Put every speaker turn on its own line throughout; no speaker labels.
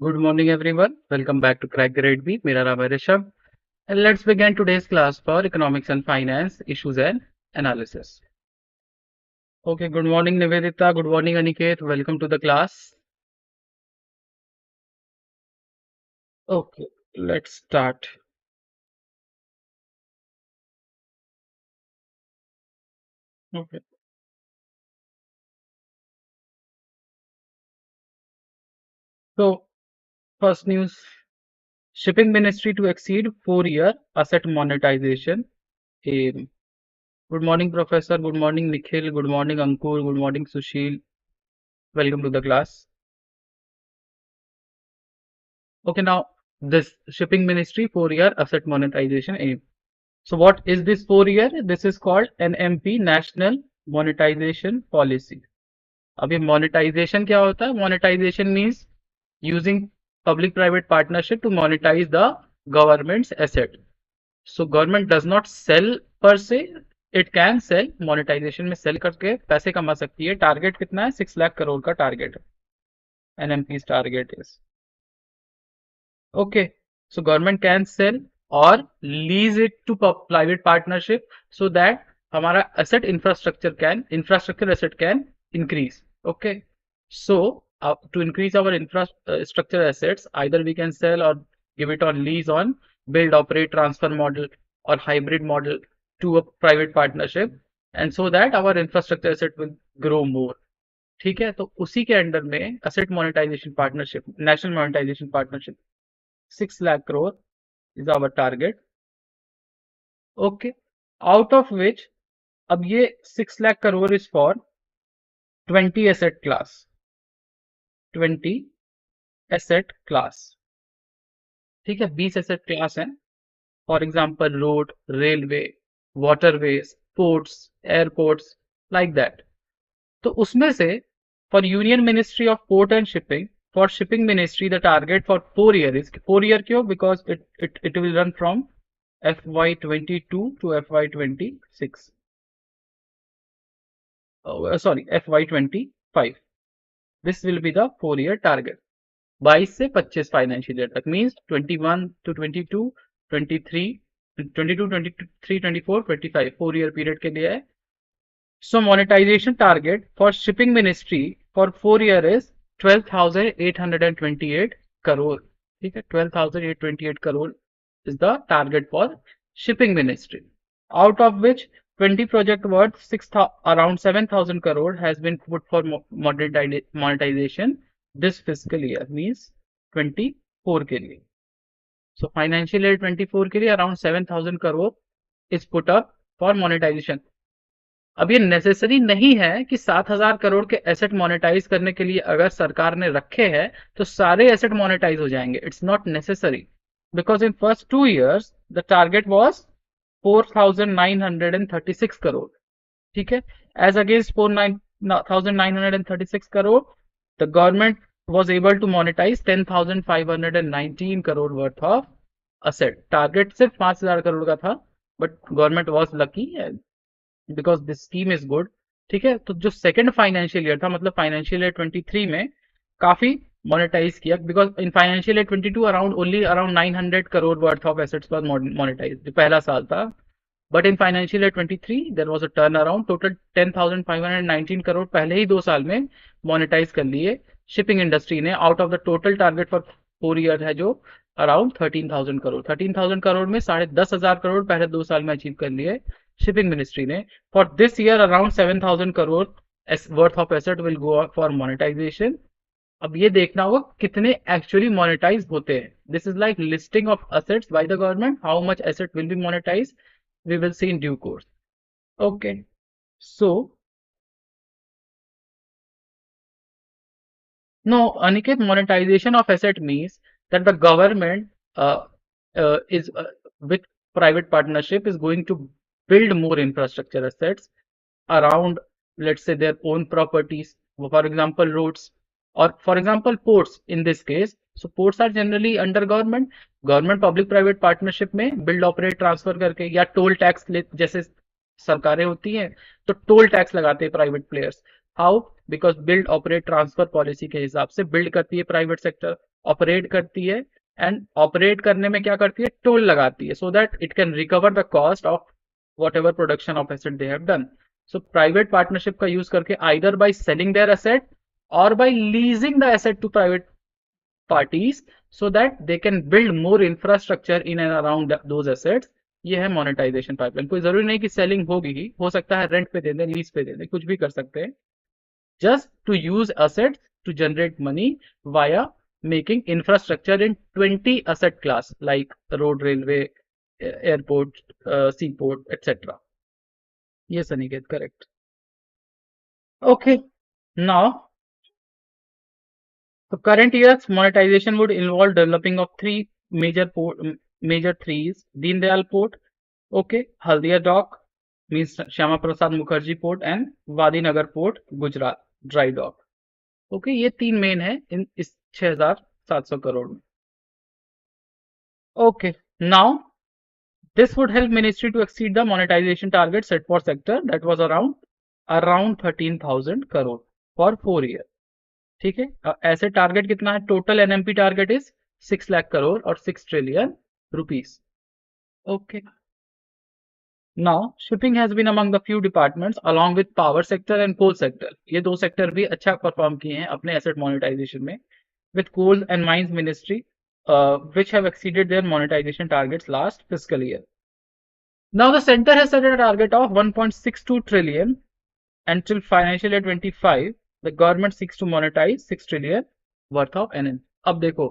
Good morning, everyone. Welcome back to Crack Grade B. मेरा नाम है Rishabh. And let's begin today's class for Economics and Finance Issues and Analysis. Okay, good morning, Nivedita. Good morning, Aniket. Welcome to the class. Okay, let's start. Okay. So, first news, Shipping Ministry to exceed 4-year asset monetization aim. Good morning, Professor. Good morning, Nikhil. Good morning, Ankur. Good morning, Sushil. Welcome to the class. Okay, now this Shipping Ministry 4-year asset monetization aim. So what is this 4-year? This is called NMP National Monetization Policy. अब ये monetization क्या होता है? Monetization means using public-private partnership to monetize the government's asset. So government does not sell per se, it can sell. Monetization में sell करके पैसे कमा सकती है. Target कितना है? 6 लाख करोड़ का target है. NMP's target is. Okay, so government can sell or lease it to private partnership so that हमारा infrastructure asset can increase. Okay, so to increase our infrastructure assets, either we can sell or give it on lease on build, operate, transfer model or hybrid model to a private partnership, and so that our infrastructure asset will grow more. ठीक है, तो उसी के under में asset monetization partnership, national monetization partnership 6 lakh crore is our target. Okay, out of which अब ये 6 lakh crore is for 20 asset class. 20 asset class. ठीक है, 20 asset class हैं. For example, road, railway, waterways, ports, airports, like that. तो उसमें से for Union Ministry of Port and Shipping, for Shipping Ministry, the target for 4 year is 4 year क्यों? Because it will run from FY22 to FY26. Sorry, FY25. This will be the 4-year target. 22 से 25 financial year तक means 21 to 22, 23, 22, 23, 24, 25 4-year period के लिए है. So monetization target for shipping ministry for 4 year is 12,828 crore. ठीक है, 12,828 crore is the target for shipping ministry. Out of which 20 project worth around 7,000 crore has been put for monetization this fiscal year, means 24 के लिए. So financial year 24 के लिए around 7,000 crore is put up for monetization. अब ये necessary नहीं है कि 7,000 करोड़ के एसेट मोनेटाइज करने के लिए अगर सरकार ने रखे हैं तो सारे एसेट मोनेटाइज हो जाएंगे. It's not necessary because in first 2 years the target was 4,936 crore. ठीक है, as against 4,936 crore the government was able to monetize 10,519 crore worth of asset. Target सिर्फ 5,000 करोड़ का था but government was lucky because this scheme is good. ठीक है, तो जो second financial year था मतलब फाइनेंशियल ईयर 23 में काफी मोनेटाइज किया because in financial year 22 around 900 crore worth of assets was monetize जो पहला साल था. But in financial year 23 there was a turn around. Total 10,519 crore पहले ही 2 साल में मोनेटाइज कर लिए शिपिंग इंडस्ट्री ने out of the total target for 4 year है जो अराउंड 13,000 करोड़. 13,000 करोड़ में 10,500 करोड़ पहले 2 साल में अचीव कर लिए शिपिंग मिनिस्ट्री ने. For this year around 7,000 crore worth of asset will go for monetization. अब ये देखना होगा कितने एक्चुअली मोनेटाइज होते हैं. This is like listing of assets by the government. How much asset will be monetize we will see in due course. Okay, so no, Aniket, monetization of asset means that the government is with private partnership is going to build more infrastructure assets around, let's say, their own properties, for example roads, or for example ports in this case. So ports are generally under government public private partnership में build operate transfer करके या toll tax जैसे सरकारें होती हैं तो toll tax लगाते हैं private players. How? Because build operate transfer policy के हिसाब से बिल्ड करती है प्राइवेट सेक्टर ऑपरेट करती है, एंड ऑपरेट करने में क्या करती है, टोल लगाती है, so that it can recover the cost of what ever production of asset they have done. So private partnership का यूज करके either by selling their asset or by leasing the asset to private parties so that they can build more infrastructure in and around those assets. ये है monetization pipeline. कोई जरूरी नहीं कि selling होगी ही, हो सकता है रेंट पे दे दें, लीज पे दे दें, कुछ भी कर सकते हैं. Just to use assets to generate money via making infrastructure in 20 asset class like road, railway, airport, seaport, etc. Yes, Aniket, correct. Okay, now the current year's monetization would involve developing of three major threes: Deen Dayal Port, okay, Haldia Dock, means Shyama Prasad Mukherjee Port, and Vadinagar Port, Gujarat, Dry Dock. Okay, ये तीन main है इन इस 6,700 करोड़ में. Okay, now this would help ministry to exceed the monetization target set for sector, that was around 13,000 crore for 4 years. ठीक है, ऐसे target कितना है, total NMP target is 6 lakh crore और 6 trillion rupees. Okay, now shipping has been among the few departments along with power sector and coal sector. ये दो sector भी अच्छा परफॉर्म किए हैं अपने एसेट मोनेटाइजेशन में, with coal and mines ministry which have exceeded their monetization targets last fiscal year. Now the center has set a target of 1.62 trillion until financial year 25. The government seeks to monetize 6 trillion worth of NN. अब देखो,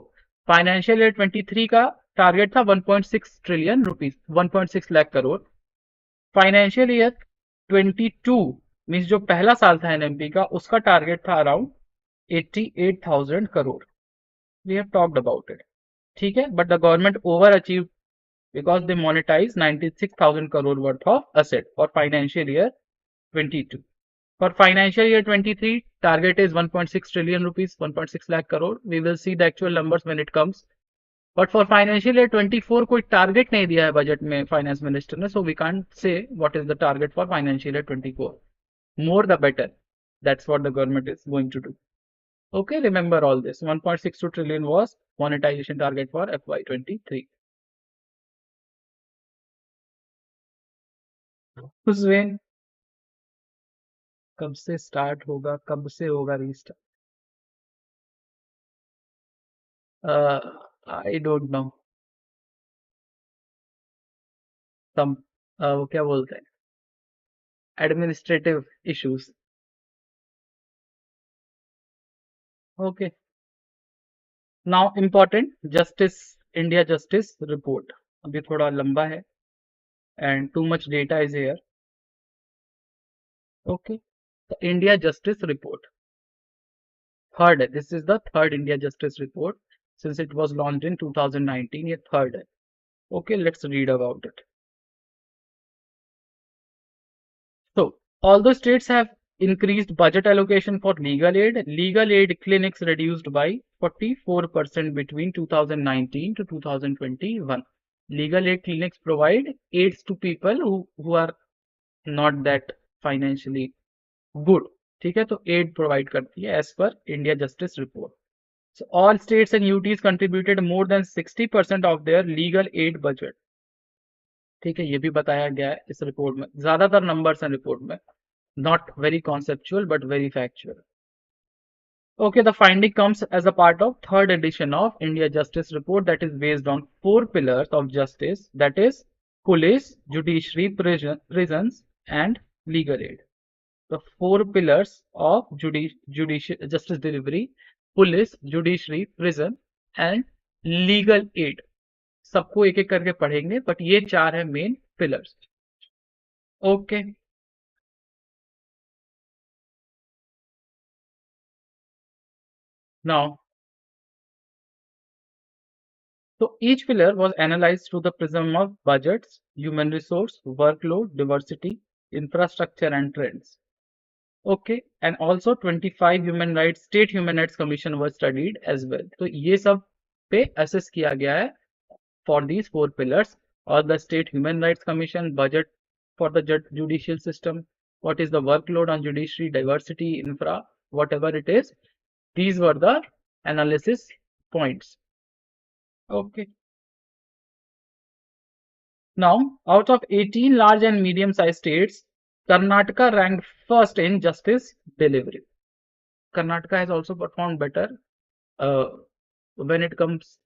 financial year 23 का target था 1.6 trillion rupees, 1.6 lakh crore. Financial year 22 means जो पहला साल था NMP का, उसका टारगेट था around 88,000 crore. We have talked about it. ठीक है, but the government over achieve because they monetize 96,000 crore worth of asset for financial year 22. For financial year 23, target is 1.6 trillion rupees, 1.6 lakh crore. We will see the actual numbers when it comes. But for financial year 24, कोई target नहीं दिया है budget में finance minister ने, so we can't say what is the target for financial year 24. More the better. That's what the government is going to do. Okay, remember all this. 1.62 trillion was monetization target for FY23. Hussein, कब से start होगा, कब से होगा restart? I don't know. Some वो क्या बोलते हैं, administrative issues. Okay, now important justice, India justice report. अभी थोड़ा लंबा है and too much data is here. Okay, the India justice report third है. This is the third India justice report since it was launched in 2019. ये third है. Okay, let's read about it. So, although states have increased budget allocation for legal aid clinics reduced by 44% between 2019 to 2021. Legal aid clinics provide aids to people who are not that financially good. ठीक है, तो aid provide करती है as per India Justice Report. So, all states and UTs contributed more than 60% of their legal aid budget. ठीक है, ये भी बताया गया है इस रिपोर्ट में. ज्यादातर नंबर्स हैं रिपोर्ट में, not very conceptual but very factual. Okay, the finding comes as a part of third edition of India Justice Report that is based on 4 pillars of justice, that is police, judiciary, prisons and legal aid. The 4 pillars of justice delivery: police, judiciary, prison and legal aid. सबको एक एक करके पढ़ेंगे, but ये 4 है main pillars. Okay, now so each pillar was analyzed through the prism of budgets, human resource, workload, diversity, infrastructure and trends. Okay, and also 25 state human rights commission was studied as well. तो ये सब पे assess किया गया है for these 4 pillars, or the state human rights commission, budget for the judicial system, what is the workload on judiciary, diversity, infra, whatever it is. These were the analysis points. Okay. Now, out of 18 large and medium-sized states, Karnataka ranked first in justice delivery. Karnataka has also performed better uh, when it comes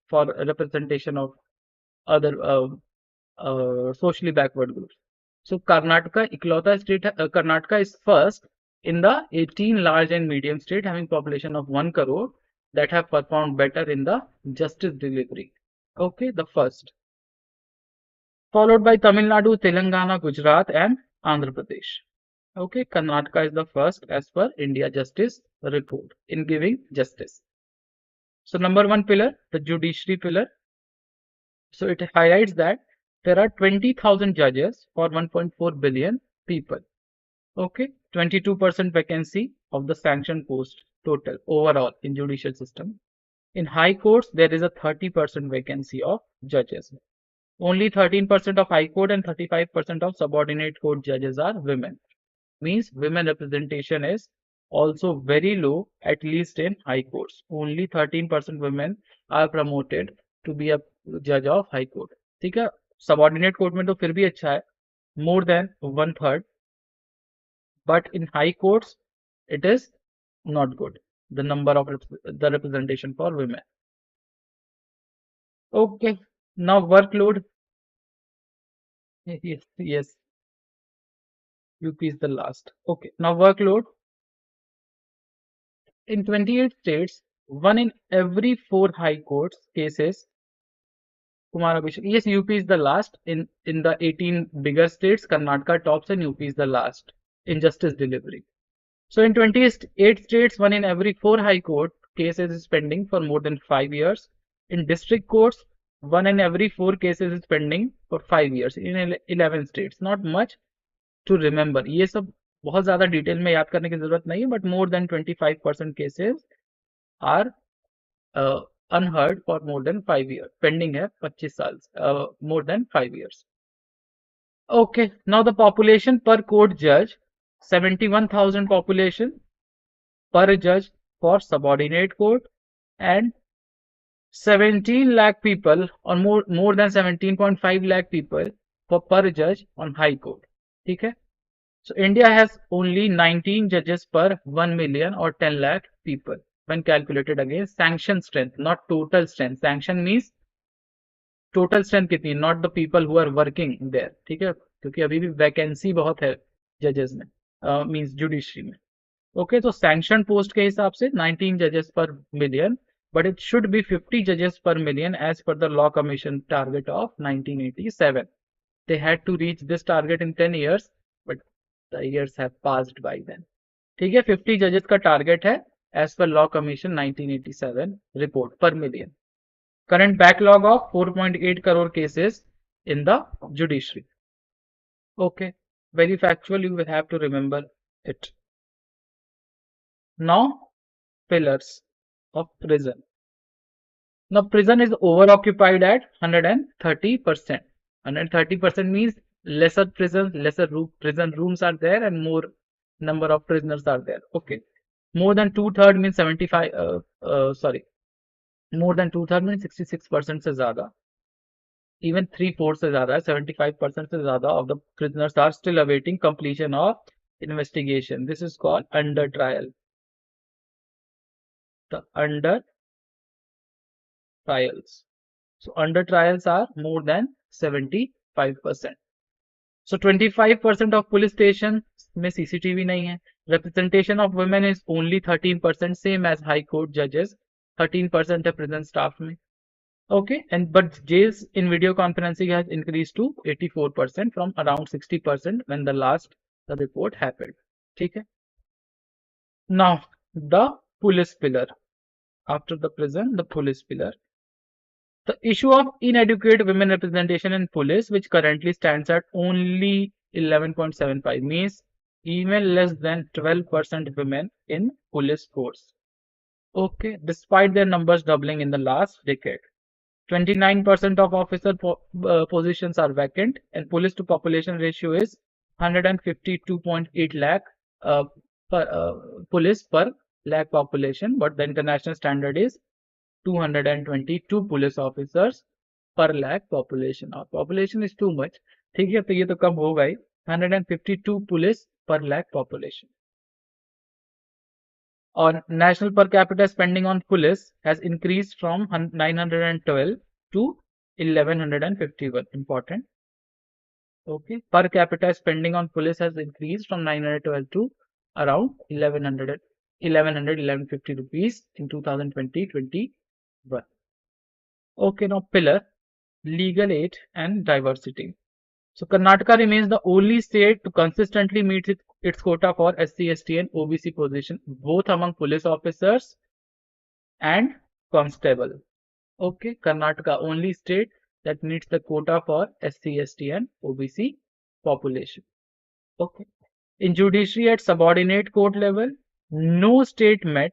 for representation of other socially backward groups. So Karnataka is first in the 18 large and medium state having population of 1 crore that have performed better in the justice delivery. Okay, the first. Followed by Tamil Nadu, Telangana, Gujarat and Andhra Pradesh. Okay, Karnataka is the first as per India Justice Report in giving justice. So number one pillar, the judiciary pillar. So it highlights that there are 20,000 judges for 1.4 billion people. Okay, 22% vacancy of the sanctioned post total overall in judicial system. In high courts, there is a 30% vacancy of judges. Only 13% of high court and 35% of subordinate court judges are women. Means women representation is also very low, at least in high courts. Only 13% women are promoted to be a judge of high court. ठीक है, subordinate court में तो फिर भी अच्छा है, more than 1/3, but in high courts it is not good. The number of the representation for women. Okay, now workload. Yes, UP is the last. Okay, now workload. In 28 states, 1 in every 4 high courts cases. Kumar Abhishek. Yes, UP is the last. In the 18 bigger states, Karnataka tops and UP is the last in justice delivery. So in 28 states, 1 in every 4 high court cases is pending for more than 5 years. In district courts, 1 in every 4 cases is pending for 5 years in 11 states. Not much to remember. ये सब बहुत ज़्यादा detail में याद करने की ज़रूरत नहीं है, but more than 25% cases are unheard for more than 5 years. Pending है 25 साल, more than 5 years. Okay, now the population per court judge, 71,000 population per judge for subordinate court and 17 lakh people or more than 17.5 lakh people for per judge on high court. ठीक है? So India has only 19 judges per 1 million or 10 lakh people when calculated against sanction strength, not total strength. Sanction means total strength कितनी, not the people who are working there. ठीक है, क्योंकि अभी भी vacancy बहुत है जजेस में, मींस जुडिशरी में. ओके, तो सैंक्शन पोस्ट के हिसाब से 19 जजेस पर million, but it should be 50 judges per million as per the law commission target of 1987. They had to reach this target in 10 years, but the years have passed by then. ठीक है, 50 जजेस का target है as per law commission 1987 report per million. Current backlog of 4.8 crore cases in the judiciary. Okay, very factual, you will have to remember it. Now, pillars of prison. Now, prison is overoccupied at 130%. 130% means lesser prisons, prison rooms are there and more number of prisoners are there. Okay, more than 2/3 means 75. More than 2/3 means 66% से ज़्यादा. Even 3/4 से ज़्यादा है, 75% से ज़्यादा of the prisoners are still awaiting completion of investigation. This is called under trial. The under trials. So under trials are more than 75%. So 25% of police stations में CCTV नहीं है. Representation of women is only 13%, same as high court judges. 13% है prison staff में. Okay, and but jails in video conferencing has increased to 84% from around 60% when the last report happened. ठीक है. Now the police pillar. After the prison, the police pillar. The issue of inadequate women representation in police, which currently stands at only 11.75, means even less than 12% women in police force. Okay, despite their numbers doubling in the last decade. 29% of officer positions are vacant, and police to population ratio is 152.8 lakh police per lakh population, but the international standard is 222 police officers per lakh population. Our population is too much. ठीक है, तो ये तो कम होगा ही. 152 police per lakh population. Or national per capita spending on police has increased from 912 to 1151. Important. Okay, per capita spending on police has increased from 912 to around 1150 rupees in 2020-21. Okay, now pillar legal aid and diversity. So Karnataka remains the only state to consistently meet its quota for SC, ST and OBC position, both among police officers and constable. Okay, Karnataka only state that meets the quota for SC, ST and OBC population. Okay. In judiciary at subordinate court level, no state met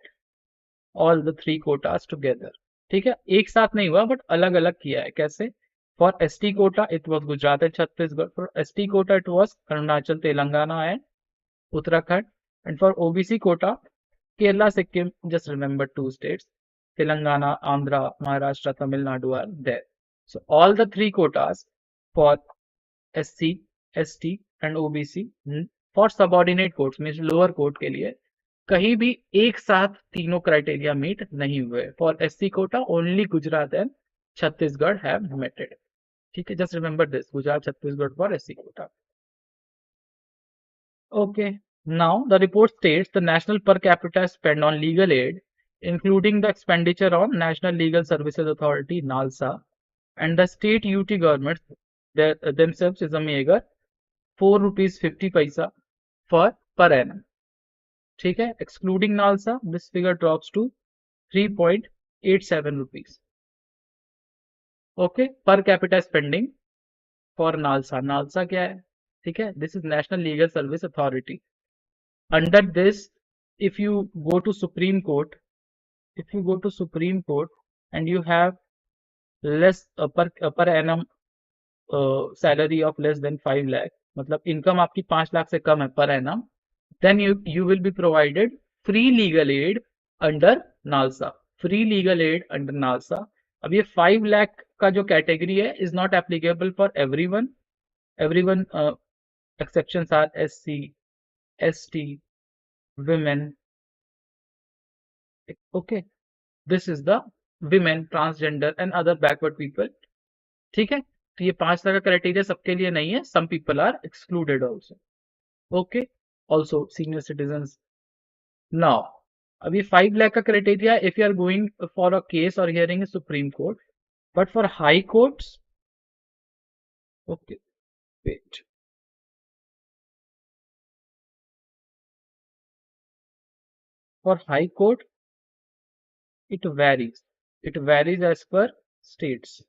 all the three quotas together. ठीक है, एक साथ नहीं हुआ but अलग अलग किया है. कैसे? For ST quota it was Gujarat and Chhattisgarh. For ST quota it was Arunachal, Telangana and Uttarakhand. And for OBC quota, Kerala, Sikkim, just remember two states. Telangana, Andhra, Maharashtra, Tamil Nadu are there. So all the three quotas for SC, ST and OBC for subordinate courts means lower court के लिए कहीं भी एक साथ तीनों criteria meet नहीं हुए. For SC quota only Gujarat and Chhattisgarh have met it. ठीक है, just remember this, Gujarat Chhattisgarh for SC quota. Okay, now the report states the national per capita spend on legal aid, including the expenditure on National Legal Services Authority (NALSA) and the state UT governments themselves is a meager 4 rupees 50 paisa per annum. ठीक है, excluding NALSA, this figure drops to 3.87 rupees. Okay, per capita spending for NALSA. NALSA क्या है? ठीक है, this is National Legal Service Authority. Under this, if you go to Supreme Court and you have less per annum salary of less than 5 lakh, मतलब income आपकी 5 लाख से कम है per annum, then you will be provided free legal aid under NALSA. Free legal aid under NALSA. अब ये 5 lakh का जो category है is not applicable for everyone. Exceptions are SC, ST, women. Okay, this is the women, transgender and other backward people. ठीक है, तो ये 5 लाख का क्राइटेरिया सबके लिए नहीं है. Some people are excluded also. Okay, also senior citizens. Now, अब ये 5 lakh का criteria if you are going for a case or hearing in Supreme Court, but for high courts, okay, wait. For high court, it varies. It varies as per states.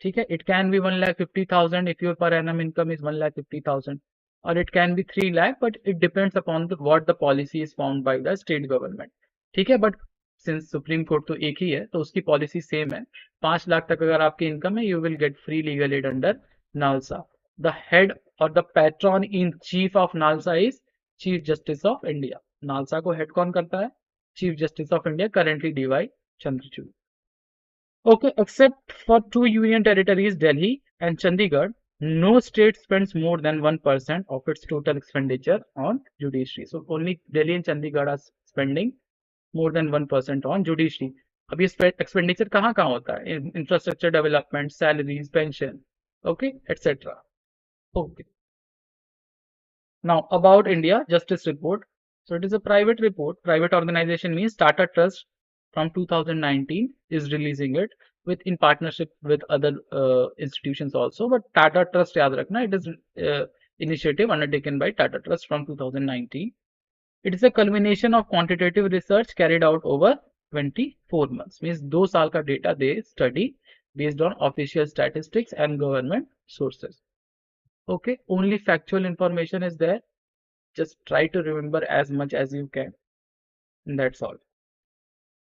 ठीक है, it can be 1,50,000 if your per annum income is 1,50,000, or it can be 3 lakh, but it depends upon what the policy is found by the state government. ठीक है, but since Supreme Court तो एक ही है तो उसकी policy same है. 5 लाख तक अगर आपकी इनकम है, you will get free legal aid under NALSA. The head or the patron in chief of NALSA is Chief Justice of India. NALSA को हेड कौन करता है? Chief Justice of India, currently DY Chandrachud. Okay, except for 2 union territories, Delhi and Chandigarh, no state spends more than 1% of its total expenditure on judiciary. So only Delhi and Chandigarh are spending more than 1% on judiciary. अब ये expenditure कहाँ होता है? Infrastructure development, salaries, pension, okay, etc. Okay. Now about India Justice Report. So it is a private report. Private organization means Tata Trust from 2019 is releasing it in partnership with other institutions also. But Tata Trust याद रखना, it is initiative undertaken by Tata Trust from 2019. It is a culmination of quantitative research carried out over 24 months. Means 2 साल का data they study based on official statistics and government sources. Okay, only factual information is there. Just try to remember as much as you can. And that's all.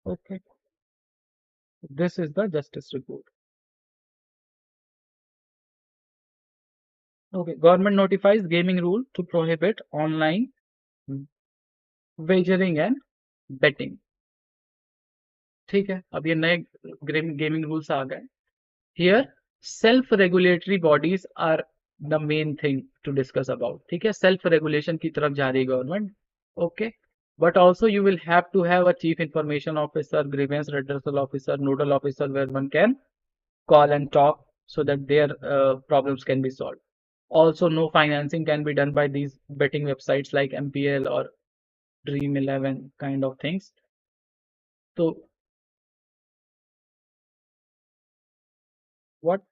Okay. This is the justice report. Okay. Government notifies gaming rule to prohibit online wagering and betting. ठीक है, अब ये नए gaming rules आ गए। Here self regulatory bodies are the main thing to discuss about, ठीक है, self regulation की तरफ जा रही है government. Okay, but also you will have to have a chief information officer, grievance redressal officer, nodal officer where one can call and talk so that their problems can be solved. Also, no financing can be done by these betting websites like MPL or Dream 11 kind of things. So what?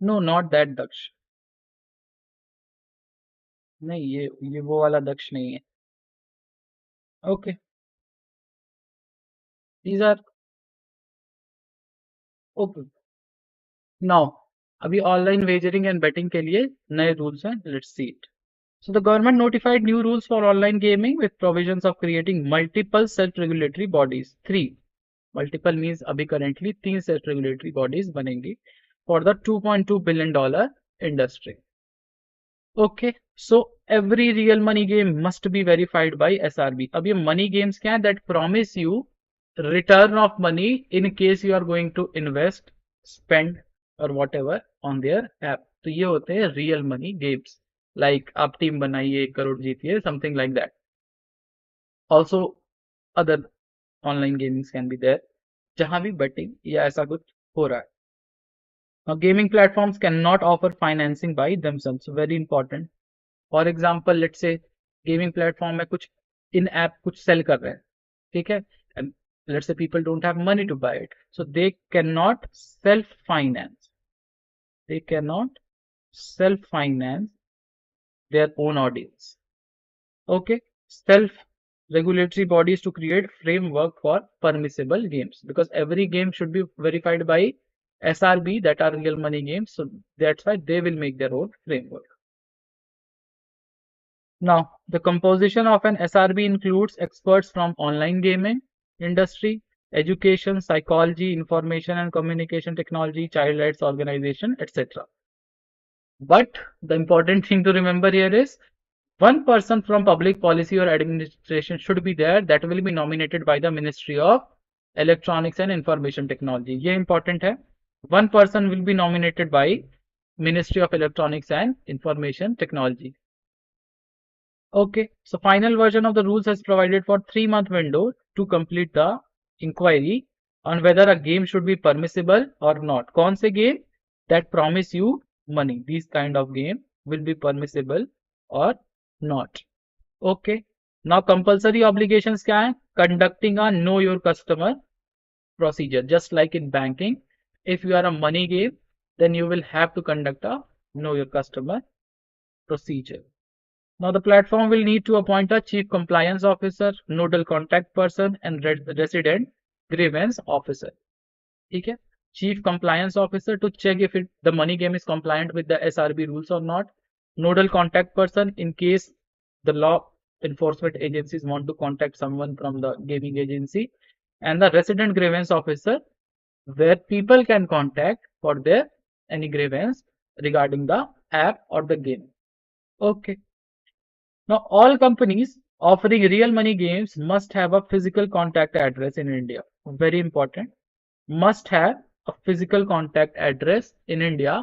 No, not that Daksh. नहीं, ये वो वाला दक्ष नहीं है। Okay, these are okay. Now अभी online wagering and betting के लिए नए रूल्स हैं, let's see it. So the government notified new rules for online gaming with provisions of creating multiple self-regulatory bodies. Three. Multiple means अभी currently 3 self-regulatory bodies बनेंगी for the $2.2 billion industry. Okay, so every real money game must be verified by SRB. अब ये money games क्या है? That promise you return of money in case you are going to invest, spend or whatever on their app. तो ये होते हैं real money games. Like आप team बनाइए 1 crore जीतिए, something like that. Also other online gamings can be there जहां भी betting या ऐसा कुछ हो रहा है. Now gaming platforms cannot offer financing by themselves. Very important. For example, let's say gaming platform में कुछ इन ऐप कुछ सेल कर रहे हैं, ठीक है, and let's say people don't have money to buy it, so they cannot self finance, they cannot self finance their own audience. Okay, self regulatory bodies to create framework for permissible games, because every game should be verified by SRB, that are real money games, so that's why they will make their own framework. Now, the composition of an SRB includes experts from online gaming industry, education, psychology, information and communication technology, child rights organization, etc. But the important thing to remember here is one person from public policy or administration should be there, that will be nominated by the Ministry of Electronics and Information Technology. ये important है. One person will be nominated by Ministry of Electronics and Information Technology. Okay, so final version of the rules has provided for 3-month window to complete the inquiry on whether a game should be permissible or not. कौन से game that promise you money, these kind of game will be permissible or not. Okay, now compulsory obligations क्या है? Conducting a know your customer procedure, just like in banking. If you are a money game, then you will have to conduct a know your customer procedure. Now the platform will need to appoint a chief compliance officer, nodal contact person and resident grievance officer. ठीक है, chief compliance officer to check if the money game is compliant with the SRB rules or not. Nodal contact person in case the law enforcement agencies want to contact someone from the gaming agency, and the resident grievance officer where people can contact for their any grievance regarding the app or the game. Okay. Now, all companies offering real money games must have a physical contact address in India. Very important. Must have a physical contact address in India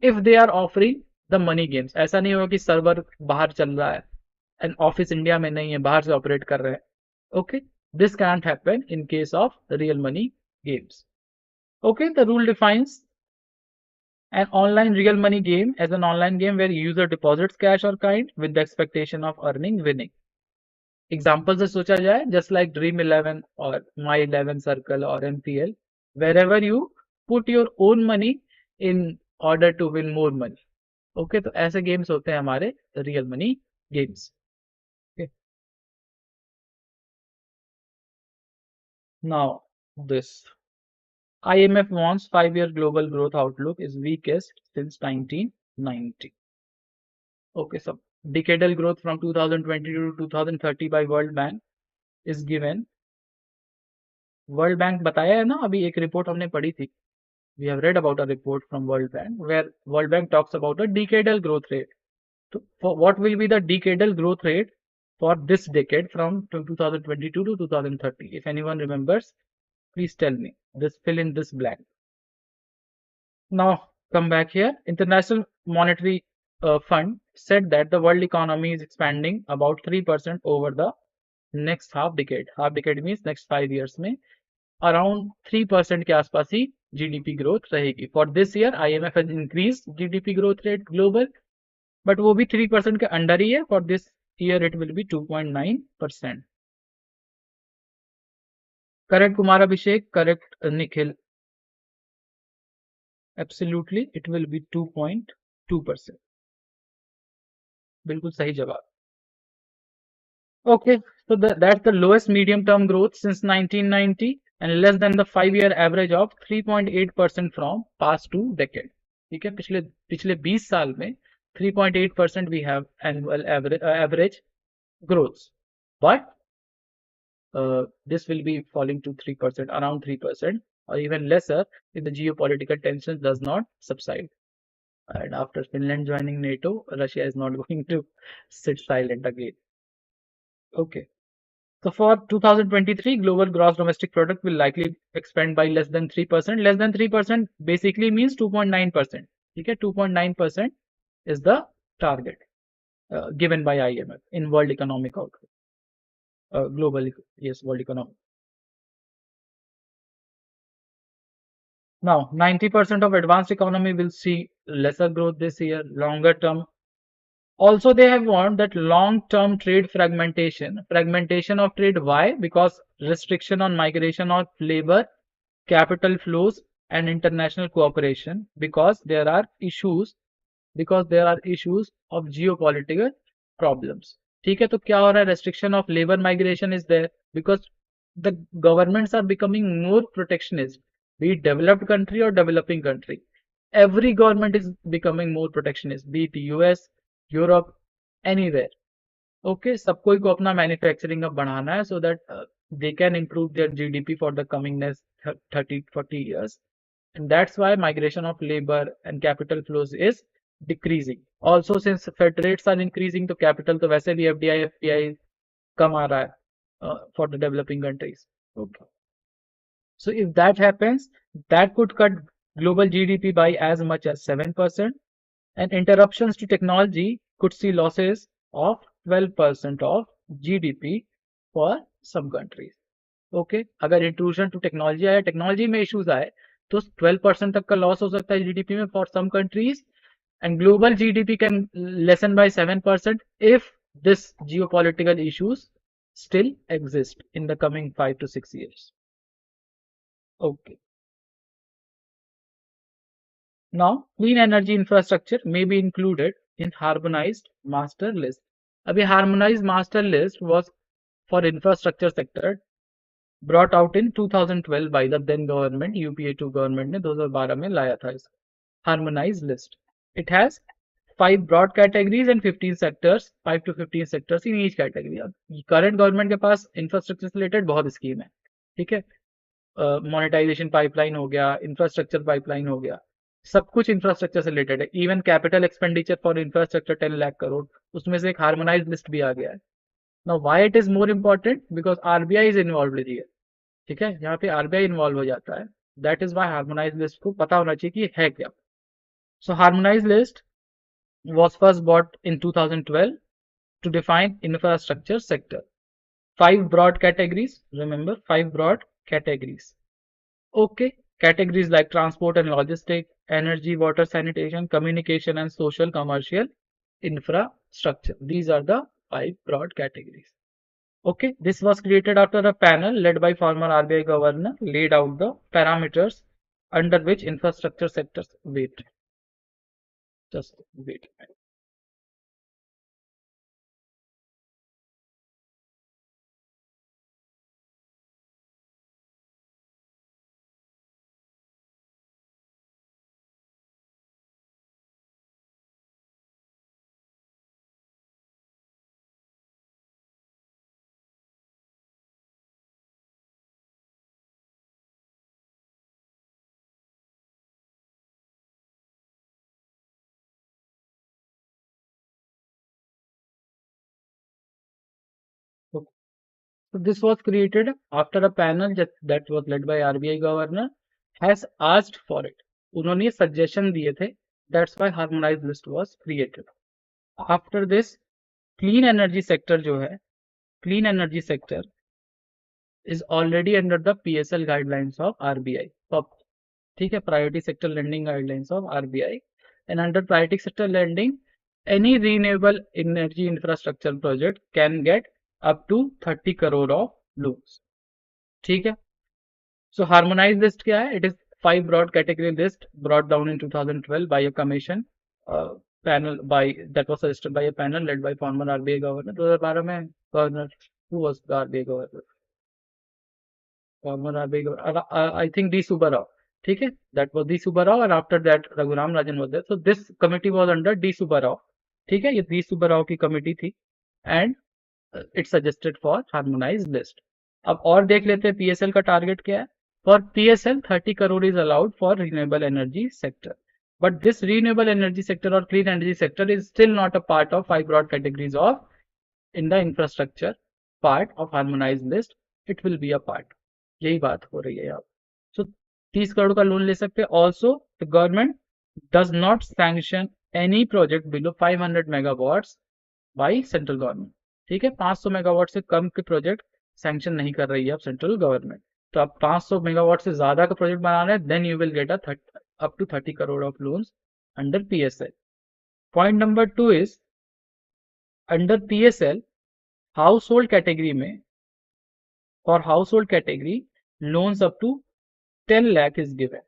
if they are offering the money games. ऐसा नहीं होगा कि server बाहर चल रहा है and office India में नहीं है, बाहर से ऑपरेट कर रहे हैं. Okay, this can't happen in case of real money games. Okay, the rule defines an online real money game as an online game where user deposits cash or kind with the expectation of earning winning. Example से सोचा जाए, just like Dream 11 or My 11 Circle or MPL, wherever you put your own money in order to win more money. Okay, तो ऐसे games होते हैं हमारे real money games. Okay. Now this IMF warns 5-year global growth outlook is weakest since 1990. Okay, so decadal growth from 2020 to 2030 by World Bank is given. World Bank बताया है ना, अभी एक रिपोर्ट हमने पढ़ी थी. We have read about a report from World Bank where World Bank talks about a decadal growth rate. So what will be the decadal growth rate for this decade from 2022 to 2030? If anyone remembers, please tell me. This fill in this blank. Now come back here. International Monetary Fund said that the world economy is expanding about 3% over the next half decade. Half decade means next 5 years में around 3% के आसपास ही GDP growth रहेगी. For this year, IMF has increased GDP growth rate global, but वो भी 3% के under ही है. For this year, it will be 2.9%. Correct, Kumar Abhishek. Correct, Nikhil. Absolutely, it will be 2.2%. बिल्कुल सही जवाब. Okay, so that's the lowest medium-term growth since 1990 and less than the 5-year average of 3.8% from past 2 decades. ठीक है, पिछले 20 साल में 3.8% we have annual average growth, but this will be falling to 3%, around 3%, or even lesser if the geopolitical tension does not subside. And after Finland joining NATO, Russia is not going to sit silent again. Okay. So for 2023, global gross domestic product will likely expand by less than 3%. Less than 3% basically means 2.9%. Okay, 2.9% is the target given by IMF in World Economic Outlook. World Economic. Now, 90% of advanced economy will see lesser growth this year. Longer term, also they have warned that long-term trade fragmentation of trade. Why? Because restriction on migration of labor, capital flows, and international cooperation. Because there are issues of geopolitical problems. ठीक है, तो क्या हो रहा है? Restriction of labor migration is there because the governments are becoming more protectionist, be it developed country or developing country. Every government is becoming more protectionist, be it US, Europe, anywhere. Okay, सबको को अपना manufacturing अब बढ़ाना है so that they can improve there GDP for the coming next 30-40 years, and that's why migration of labor and capital flows is decreasing. Also since Fed rates are increasing, तो capital तो वैसे भी FDI FPI कम आ रहा है for the developing countries. Okay, so if that happens, that could cut global GDP by as much as 7%. And interruptions to technology could see losses of 12% of GDP for some countries. Okay, अगर intrusion to technology आया, technology में issues आए, तो 12% तक का loss हो सकता है जीडीपी में for some countries, and global GDP can lessen by 7% if this geopolitical issues still exist in the coming 5 to 6 years. Okay. Now, clean energy infrastructure may be included in harmonized master list. अभी harmonized master list was for infrastructure sector brought out in 2012 by the then government. UPA2 government ने 2012 में लाया था इस harmonized list. It has 5 broad categories and 15 sectors, 5 to 15 sectors in each category. Current government के पास infrastructure से related बहुत scheme है, ठीक है. मोनेटाइजेशन पाइपलाइन हो गया, इंफ्रास्ट्रक्चर पाइपलाइन हो गया, सब कुछ इंफ्रास्ट्रक्चर से रिलेटेड है. Even capital expenditure for infrastructure 10 lakh crore, उसमें से एक हार्मोनाइज लिस्ट भी आ गया है. Now why it is more important? Because RBI is involve here. ठीक है, यहाँ पे आरबीआई इन्वॉल्व हो जाता है. That is why harmonise list को पता होना चाहिए कि है क्या. So harmonise list was first brought in 2012 to define infrastructure sector. 5 broad categories, remember 5 broad categories. Okay, categories like transport and logistics, energy, water, sanitation, communication, and social commercial infrastructure. These are the 5 broad categories. Okay, this was created after a panel led by former RBI governor laid out the parameters under which infrastructure sectors wait. Just wait. So this was created after a panel that was led by RBI governor has asked for it. उन्होंने suggestion दिए थे. That's why harmonized list was created. After this, clean energy sector जो है, clean energy sector is already under the PSL guidelines of RBI. ठीक है, priority sector lending guidelines of RBI, and under priority sector lending, any renewable energy infrastructure project can get up to 30 crore of loans. ठीक है. So harmonized list क्या है? It is 5 broad category list brought down in 2012 by a commission panel that was suggested by a panel led by former RBI governor. 2012 में governor, who was the RBI governor? Former RBI governor, I think D. Subbarao. ठीक है, that was D. Subbarao, and after that Raghuram Rajan was there. So this committee was under D. Subbarao. ठीक है, ये D. Subbarao की committee थी, and it suggested for harmonized list. अब और देख लेते हैं PSL का टारगेट क्या है. For PSL, 30 crore is allowed for renewable energy sector. But this renewable energy sector or clean energy sector is still not a part of 5 broad categories of in the infrastructure part of harmonized list. It will be a part. यही बात हो रही है यहाँ. So 30 crore का loan ले सकते हैं. Also, the government does not sanction any project below 500 megawatts by central government. ठीक है, 500 मेगावाट से कम के प्रोजेक्ट सैंक्शन नहीं कर रही है अब सेंट्रल गवर्नमेंट. तो आप 500 मेगावाट से ज्यादा का प्रोजेक्ट बना रहे हैं, then you will get up to 30 crore of loans under PSL. Point number 2 is under PSL household category में, for household category loans up to 10 lakh is given.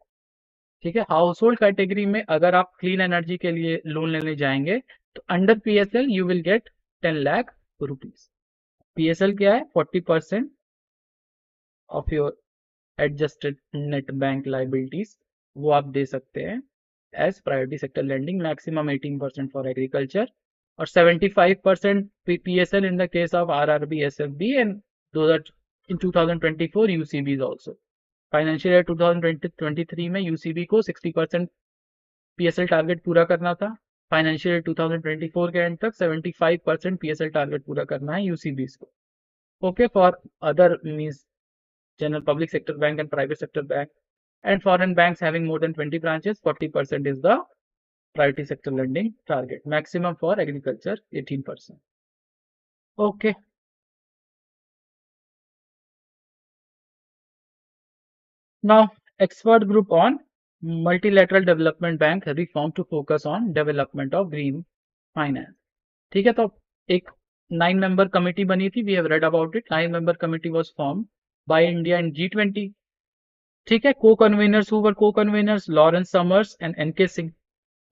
ठीक है, हाउसहोल्ड कैटेगरी में अगर आप क्लीन एनर्जी के लिए loan लेने जाएंगे तो under PSL you will get 10 lakh rupees. PSL क्या है? 40% of your adjusted net bank liabilities वो आप दे सकते हैं as priority sector lending. Maximum 18% for agriculture और 75% PSL in the case of RRB, SFB and those are in 2024 UCBs also. Financial year 2023 में UCB को 60% PSL टारगेट पूरा करना था. फाइनेंशियल ईयर 2024 के एंड तक 75% PSL टारगेट पूरा करना है यूसीबीस को. Okay, for other means general public sector bank and private sector bank and foreign banks having more than 20 branches, 40% is the priority sector lending target. Maximum for agriculture 18%. Okay, now expert group on multilateral development bank reformed to focus on development of green finance. ठीक है, तो एक 9-member committee बनी थी. We have read about it. 9-member committee was formed by India and G20. ठीक है, co-conveners, who were co-conveners? Lawrence Summers and NK Singh.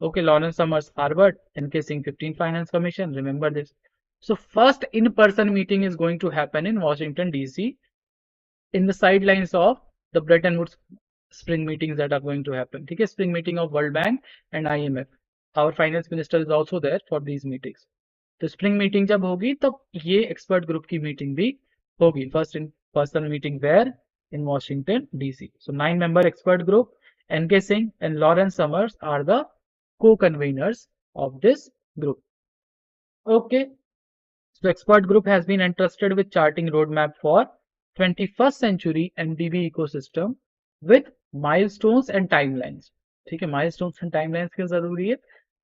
Okay, Lawrence Summers Harvard, NK Singh 15 Finance Commission. Remember this. So first in-person meeting is going to happen in Washington DC in the sidelines of the Bretton Woods spring meetings that are going to happen. ठीक है, spring meeting of World Bank and IMF. Our finance minister is also there for these meetings. तो spring meeting जब होगी तब ये expert group की meeting भी होगी. First in person meeting where? In Washington DC. So 9-member expert group, NK Singh and Lawrence Summers are the co-conveners of this group. Okay, so expert group has been entrusted with charting roadmap for 21st century MDB ecosystem with milestones and timelines. ठीक है, milestones and timelines क्यों जरूरी है?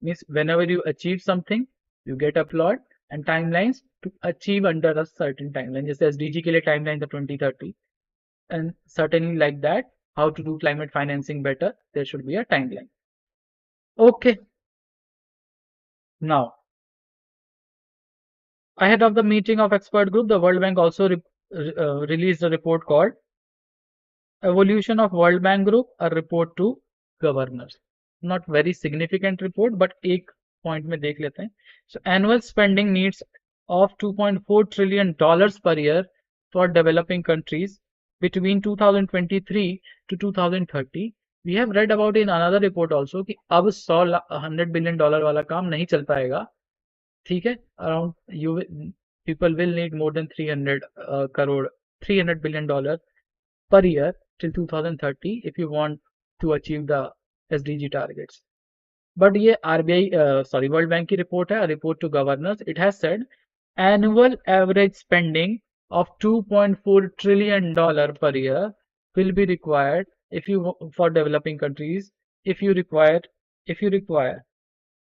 Means whenever you achieve something, you get applaud, and timelines to achieve under a certain timeline. जैसे SDG के लिए timeline था 2030, and certainly like that, how to do climate financing better, there should be a timeline. Okay. Now, ahead of the meeting of expert group, the World Bank also released a report called Evolution of World Bank Group, a report to governors. Not very significant report, but एक point में देख लेते हैं. So annual spending needs of $2.4 trillion per year for developing countries between 2023 to 2030. We have read about in another report also कि अब $100 billion वाला काम नहीं चल पाएगा. ठीक है, around people will need more than 300 billion per year till 2030 if you want to achieve the SDG targets. But ये World Bank की report है, a report to governors. It has said annual average spending of $2.4 trillion per year will be required if you for developing countries if you require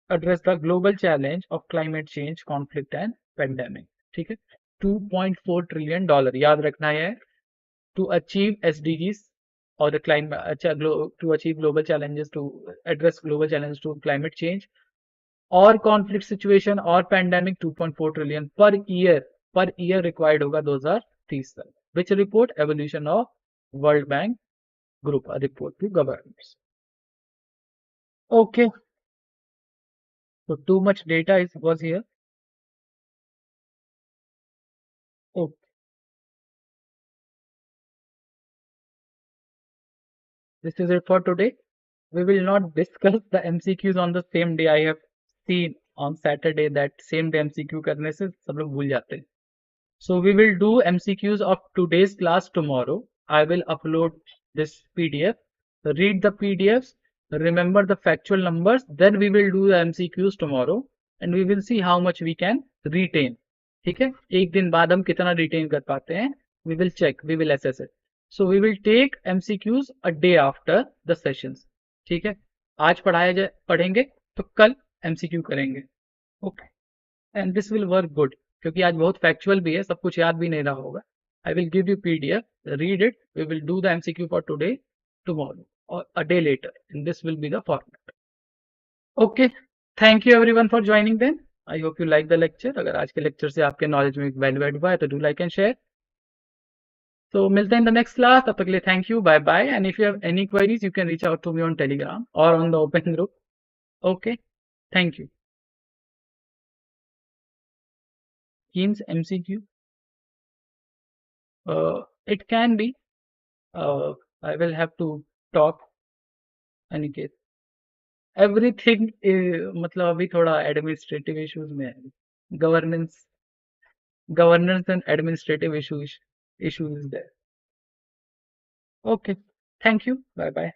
address the global challenge of climate change, conflict and pandemic. ठीक है, $2.4 trillion याद रखना है to achieve SDGs or the climate to achieve global challenges to address global challenges to climate change or conflict situation or pandemic 2.4 trillion per year required होगा 2030 तक. Which report? Evolution of World Bank Group, a report to governments. Okay, so too much data was here. Okay, this is it for today. We will not discuss the MCQs on the same day. I have seen on Saturday that same day MCQ करने से सब लोग भूल जाते हैं. So we will do MCQs of today's class tomorrow. I will upload this PDF. Read the PDFs, remember the factual numbers, then we will do the MCQs tomorrow and we will see how much we can retain. ठीक है, एक दिन बाद हम कितना retain कर पाते हैं, we will check, we will assess it. So we will take MCQs a day after the sessions. ठीक है, आज पढ़ेंगे तो कल MCQ करेंगे. Okay, and this will work good क्योंकि आज बहुत फैक्चुअल भी है, सब कुछ याद भी नहीं रहा होगा. I will give you PDF, read it. We will do the MCQ for today, tomorrow, or a day later, and this will be the format. Okay, thank you everyone for joining then. I hope you like the lecture. अगर आज के lecture से आपके knowledge में value add हुआ है तो do like and share. तो मिलते हैं इन द नेक्स्ट क्लास. तब तक के लिए thank you, bye bye. And if you have any queries you can reach out to me on Telegram और on the open group. Okay, thank you. Teams MCQ. It can be. I will have to talk. Any case, everything मतलब अभी थोड़ा administrative issues में है. Governance, governance and administrative issues is there. Okay, thank you. Bye bye.